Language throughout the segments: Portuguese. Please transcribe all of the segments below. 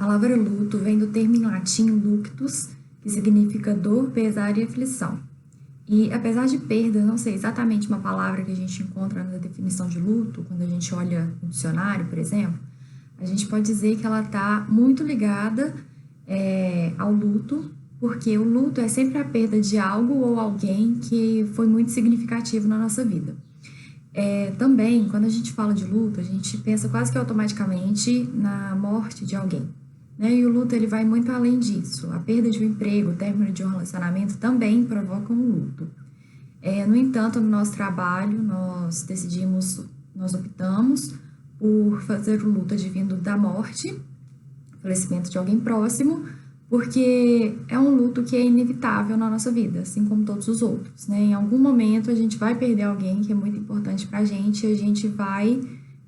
palavra luto vem do termo em latim luctus, que significa dor, pesar e aflição. E apesar de perda não ser exatamente uma palavra que a gente encontra na definição de luto, quando a gente olha no dicionário, por exemplo, a gente pode dizer que ela está muito ligada ao luto, porque o luto é sempre a perda de algo ou alguém que foi muito significativo na nossa vida. Também, quando a gente fala de luto, a gente pensa quase que automaticamente na morte de alguém, né? E o luto ele vai muito além disso. A perda de um emprego, o término de um relacionamento também provocam um luto. No entanto, no nosso trabalho, nós optamos por fazer o luto advindo da morte, falecimento de alguém próximo, porque é um luto que é inevitável na nossa vida, assim como todos os outros, né? Em algum momento a gente vai perder alguém que é muito importante pra gente e a gente vai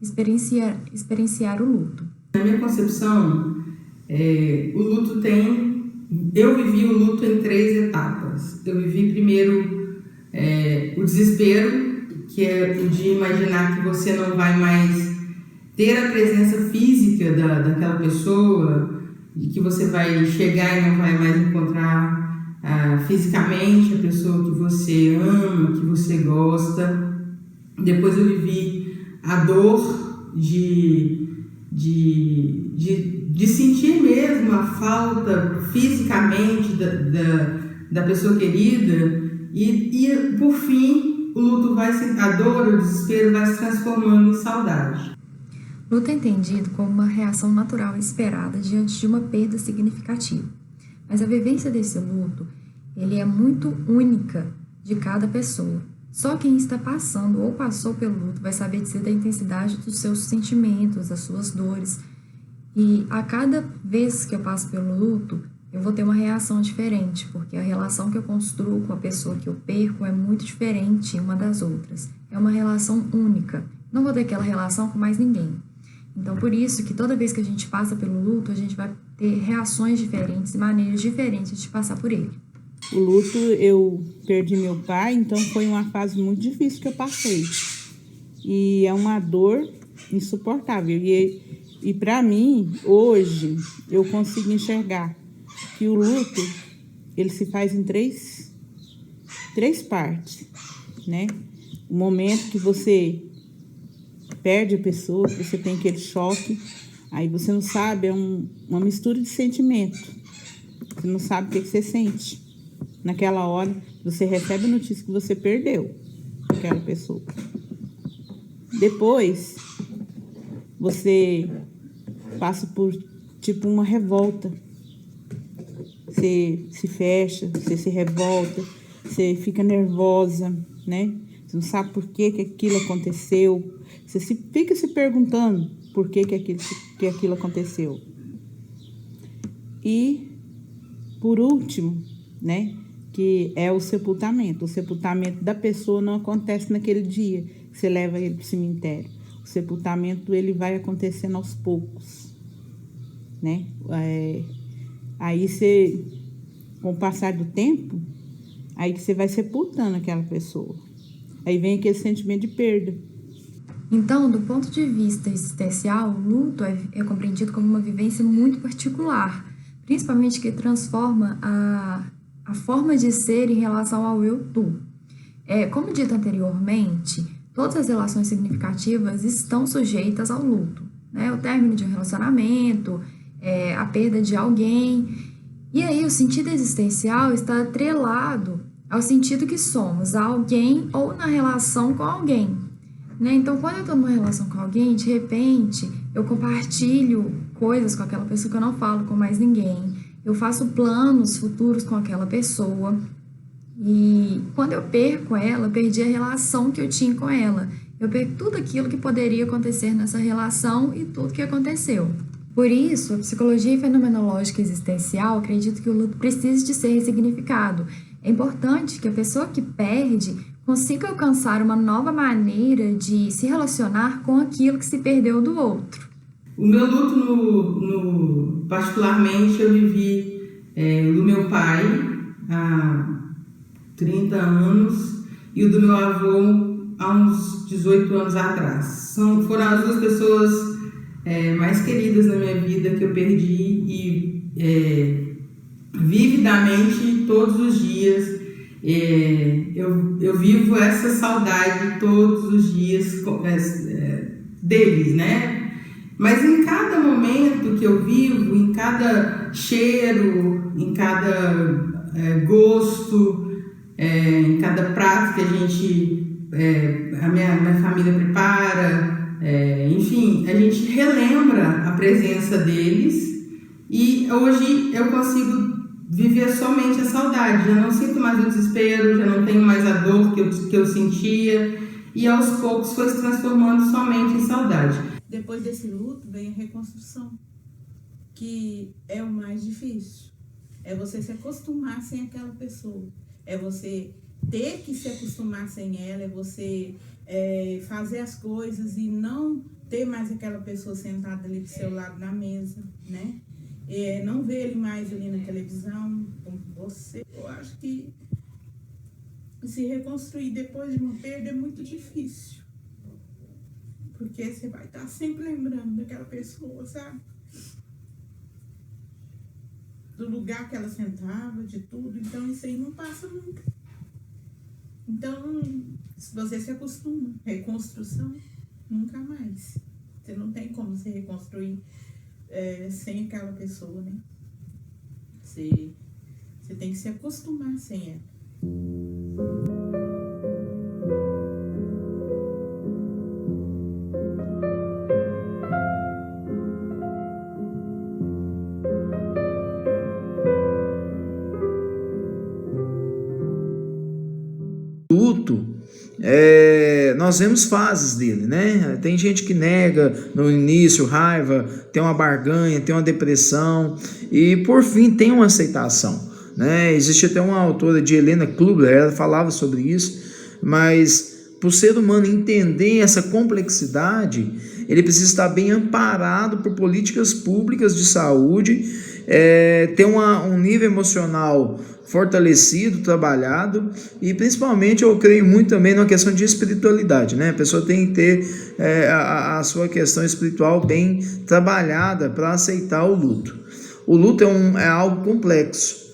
experienciar o luto. Na minha concepção, o luto eu vivi o luto em 3 etapas. Eu vivi primeiro o desespero, que é o de imaginar que você não vai mais ter a presença física daquela pessoa, de que você vai chegar e não vai mais encontrar fisicamente a pessoa que você ama, que você gosta. Depois eu vivi a dor de sentir mesmo a falta fisicamente da pessoa querida e por fim a dor, o desespero vai se transformando em saudade. Luto é entendido como uma reação natural esperada diante de uma perda significativa. Mas a vivência desse luto, ele é muito única de cada pessoa. Só quem está passando ou passou pelo luto vai saber dizer da intensidade dos seus sentimentos, das suas dores. E a cada vez que eu passo pelo luto, eu vou ter uma reação diferente, porque a relação que eu construo com a pessoa que eu perco é muito diferente uma das outras. É uma relação única. Não vou ter aquela relação com mais ninguém. Então, por isso que toda vez que a gente passa pelo luto, a gente vai ter reações diferentes e maneiras diferentes de passar por ele. O luto, eu perdi meu pai, então foi uma fase muito difícil que eu passei. E é uma dor insuportável. E para mim, hoje, eu consigo enxergar que o luto, ele se faz em três partes, né? O momento que você perde a pessoa, que você tem aquele choque, aí você não sabe, é uma mistura de sentimento. Você não sabe o que você sente. Naquela hora, você recebe a notícia que você perdeu aquela pessoa. Depois, você passa por, tipo, uma revolta. Você se fecha, você se revolta, você fica nervosa, né? Você não sabe por que aquilo aconteceu. Você fica se perguntando por que aquilo aconteceu. E, por último, né, que é o sepultamento. O sepultamento da pessoa não acontece naquele dia que você leva ele para o cemitério. O sepultamento ele vai acontecendo aos poucos, né? Aí você, com o passar do tempo, aí que você vai sepultando aquela pessoa. Aí vem aquele sentimento de perda. Então, do ponto de vista existencial, o luto é compreendido como uma vivência muito particular, principalmente que transforma a forma de ser em relação ao eu-tu. Como dito anteriormente, todas as relações significativas estão sujeitas ao luto, né? O término de um relacionamento, a perda de alguém. E aí o sentido existencial está atrelado ao sentido que somos a alguém ou na relação com alguém, né? Então, quando eu estou numa relação com alguém, de repente, eu compartilho coisas com aquela pessoa que eu não falo com mais ninguém. Eu faço planos futuros com aquela pessoa. E quando eu perco ela, eu perdi a relação que eu tinha com ela. Eu perco tudo aquilo que poderia acontecer nessa relação e tudo que aconteceu. Por isso, a psicologia fenomenológica existencial acredita que o luto precisa de ser ressignificado. É importante que a pessoa que perde consiga alcançar uma nova maneira de se relacionar com aquilo que se perdeu do outro. O meu luto, particularmente, eu vivi do meu pai há 30 anos e o do meu avô há uns 18 anos atrás. Foram as duas pessoas mais queridas na minha vida que eu perdi e vividamente todos os dias. Eu vivo essa saudade todos os dias deles, né? Mas em cada momento que eu vivo, em cada cheiro, em cada gosto, em cada prato que a minha família prepara, enfim, a gente relembra a presença deles e hoje eu consigo viver somente a saudade, já não sinto mais o desespero, já não tenho mais a dor que eu sentia e aos poucos foi se transformando somente em saudade. Depois desse luto vem a reconstrução, que é o mais difícil. É você se acostumar sem aquela pessoa, é você ter que se acostumar sem ela, é você fazer as coisas e não ter mais aquela pessoa sentada ali do seu lado na mesa, né? Não ver ele mais ali na televisão com você. Eu acho que se reconstruir depois de uma perda é muito difícil. Porque você vai estar sempre lembrando daquela pessoa, sabe? Do lugar que ela sentava, de tudo. Então isso aí não passa nunca. Então, se você se acostuma, reconstrução, nunca mais. Você não tem como se reconstruir sem aquela pessoa, né? Você tem que se acostumar sem ela. Luto, nós vemos fases dele, né? Tem gente que nega no início, raiva, tem uma barganha, tem uma depressão e por fim tem uma aceitação, né? Existe até uma autora de Helena Klubler, ela falava sobre isso, mas para o ser humano entender essa complexidade, ele precisa estar bem amparado por políticas públicas de saúde, ter um nível emocional fortalecido, trabalhado e principalmente eu creio muito também numa questão de espiritualidade, né? A pessoa tem que ter a sua questão espiritual bem trabalhada para aceitar o luto. O luto é algo complexo,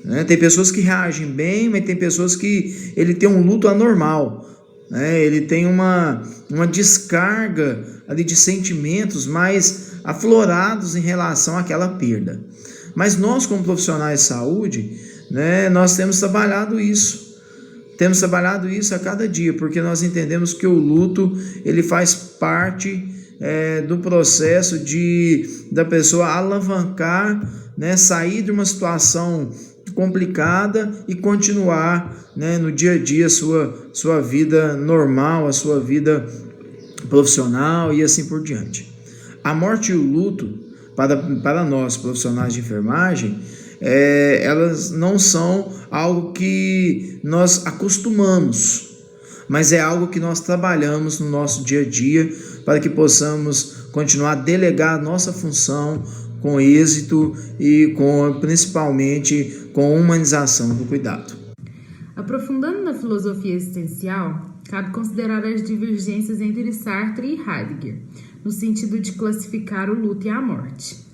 né? Tem pessoas que reagem bem, mas tem pessoas que ele tem um luto anormal, né? Ele tem uma descarga ali de sentimentos mais aflorados em relação àquela perda. Mas nós, como profissionais de saúde, né, nós temos trabalhado isso a cada dia, porque nós entendemos que o luto ele faz parte do processo da pessoa alavancar, né, sair de uma situação complicada e continuar, né, no dia a dia sua vida normal, a sua vida profissional e assim por diante. A morte e o luto, para nós profissionais de enfermagem, elas não são algo que nós acostumamos, mas é algo que nós trabalhamos no nosso dia a dia para que possamos continuar a delegar a nossa função com êxito e principalmente com humanização do cuidado. Aprofundando na filosofia existencial, cabe considerar as divergências entre Sartre e Heidegger, no sentido de classificar o luto e a morte.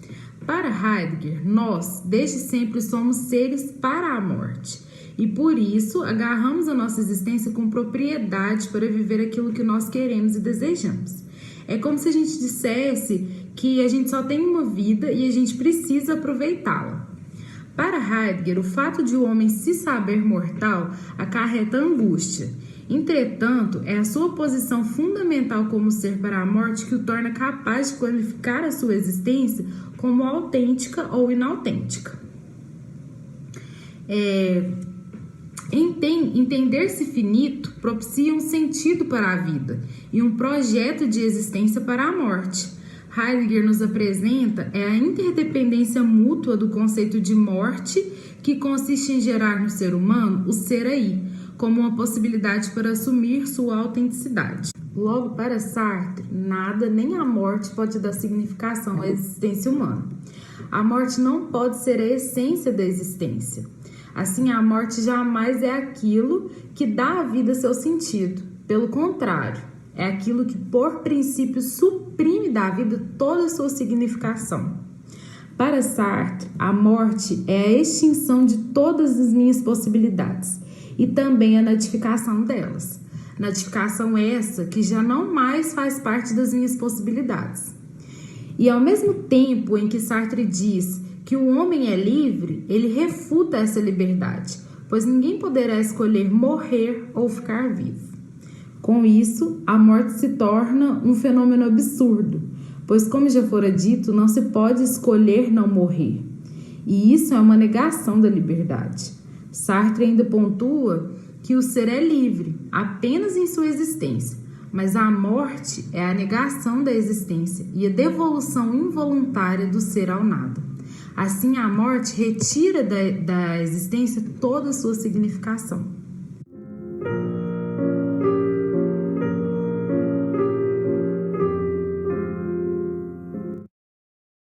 Para Heidegger, nós, desde sempre, somos seres para a morte e, por isso, agarramos a nossa existência com propriedade para viver aquilo que nós queremos e desejamos. É como se a gente dissesse que a gente só tem uma vida e a gente precisa aproveitá-la. Para Heidegger, o fato de o homem se saber mortal acarreta angústia. Entretanto, é a sua posição fundamental como ser para a morte que o torna capaz de qualificar a sua existência como autêntica ou inautêntica. Entender-se finito propicia um sentido para a vida e um projeto de existência para a morte. Heidegger nos apresenta a interdependência mútua do conceito de morte, que consiste em gerar no ser humano o ser aí, como uma possibilidade para assumir sua autenticidade. Logo, para Sartre, nada nem a morte pode dar significação à existência humana. A morte não pode ser a essência da existência. Assim, a morte jamais é aquilo que dá à vida seu sentido. Pelo contrário, é aquilo que, por princípio, suprime da vida toda a sua significação. Para Sartre, a morte é a extinção de todas as minhas possibilidades e também a natificação delas. Natificação essa que já não mais faz parte das minhas possibilidades. E ao mesmo tempo em que Sartre diz que o homem é livre, ele refuta essa liberdade, pois ninguém poderá escolher morrer ou ficar vivo. Com isso, a morte se torna um fenômeno absurdo, pois, como já fora dito, não se pode escolher não morrer. E isso é uma negação da liberdade. Sartre ainda pontua que o ser é livre apenas em sua existência, mas a morte é a negação da existência e a devolução involuntária do ser ao nada. Assim, a morte retira da existência toda a sua significação.